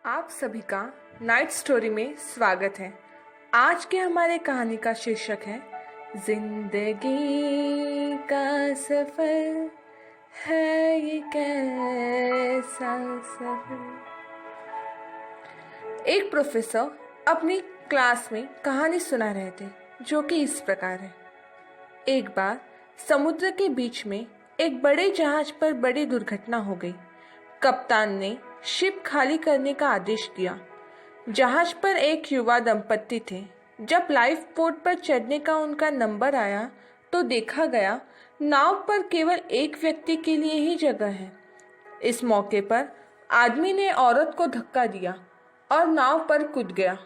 आप सभी का नाइट स्टोरी में स्वागत है। आज के हमारे कहानी का शीर्षक है जिंदगी का सफर है ये कैसा सफर। एक प्रोफेसर अपनी क्लास में कहानी सुना रहे थे जो कि इस प्रकार है। एक बार समुद्र के बीच में एक बड़े जहाज पर बड़ी दुर्घटना हो गई। कप्तान ने शिप खाली करने का आदेश दिया। जहाज पर एक युवा दंपत्ति थे। जब लाइफ बोट पर चढ़ने का उनका नंबर आया तो देखा गया नाव पर केवल एक व्यक्ति के लिए ही जगह है। इस मौके पर आदमी ने औरत को धक्का दिया और नाव पर कूद गया।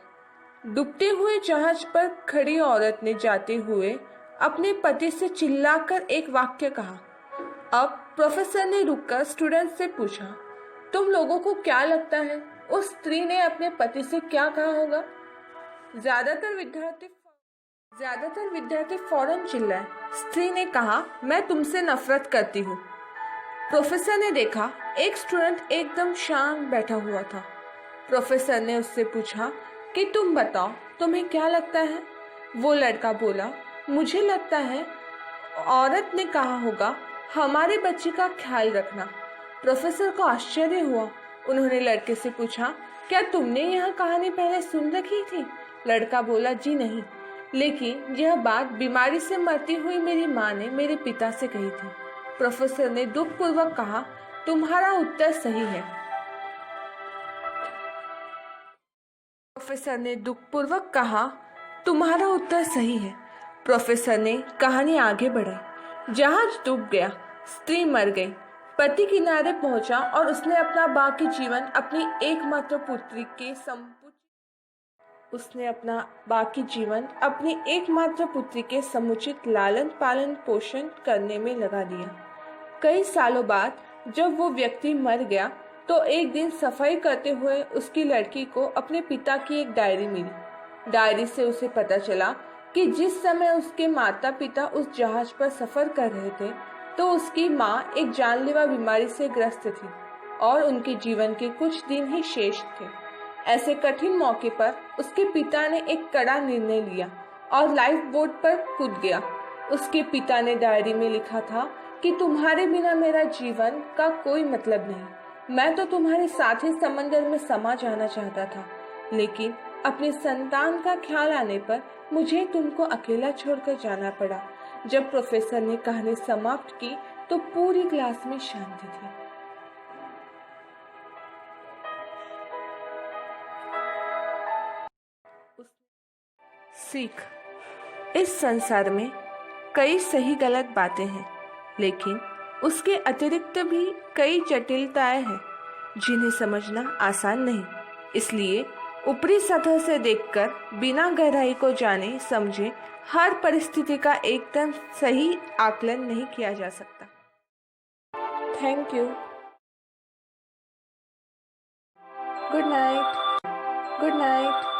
डूबते हुए जहाज पर खड़ी औरत ने जाते हुए अपने पति से चिल्लाकर एक वाक्य कहा। अब प्रोफेसर ने रुककर स्टूडेंट से पूछा, तुम लोगों को क्या लगता है उस स्त्री ने अपने पति से क्या कहा होगा? ज्यादातर विद्यार्थी फौरन चिल्लाए। स्त्री ने कहा, मैं तुमसे नफरत करती हूँ। प्रोफेसर ने देखा एक स्टूडेंट एकदम शांत बैठा हुआ था। प्रोफेसर ने उससे पूछा कि तुम बताओ तुम्हें क्या लगता है? वो लड़का बोला, मुझे लगता है औरत ने कहा होगा हमारे बच्चे का ख्याल रखना। प्रोफेसर को आश्चर्य हुआ। उन्होंने लड़के से पूछा, क्या तुमने यह कहानी पहले सुन रखी थी? लड़का बोला, जी नहीं, लेकिन यह बात बीमारी से मरती हुई मेरी माँ ने मेरे पिता से कही थी। प्रोफेसर ने दुखपूर्वक कहा, तुम्हारा उत्तर सही है। प्रोफेसर ने कहानी आगे बढ़ाई। जहाज डूब गया, स्त्री मर गई, पति किनारे पहुंचा और उसने अपना बाकी जीवन अपनी एकमात्र पुत्री के समुचित लालन पालन पोषण करने में लगा दिया। कई सालों बाद जब वो व्यक्ति मर गया तो एक दिन सफाई करते हुए उसकी लड़की को अपने पिता की एक डायरी मिली। डायरी से उसे पता चला कि जिस समय उसके माता पिता उस जहाज पर सफर कर रहे थे तो उसकी माँ एक जानलेवा बीमारी से ग्रस्त थी और उनके जीवन के कुछ दिन ही शेष थे। ऐसे कठिन मौके पर उसके पिता ने एक कड़ा निर्णय लिया और लाइफ बोट पर कूद गया। उसके पिता ने डायरी में लिखा था कि तुम्हारे बिना मेरा जीवन का कोई मतलब नहीं। मैं तो तुम्हारे साथ ही समंदर में समा जाना चाहता था, लेकिन अपने संतान का ख्याल आने पर मुझे तुमको अकेला छोड़कर जाना पड़ा। जब प्रोफेसर ने कहानी समाप्त की तो पूरी क्लास में शांति थी। सीख, इस संसार में कई सही गलत बातें हैं, लेकिन उसके अतिरिक्त भी कई जटिलताएं हैं जिन्हें समझना आसान नहीं। इसलिए ऊपरी सतह से देखकर बिना गहराई को जाने समझे हर परिस्थिति का एकदम सही आकलन नहीं किया जा सकता। Thank you. Good night.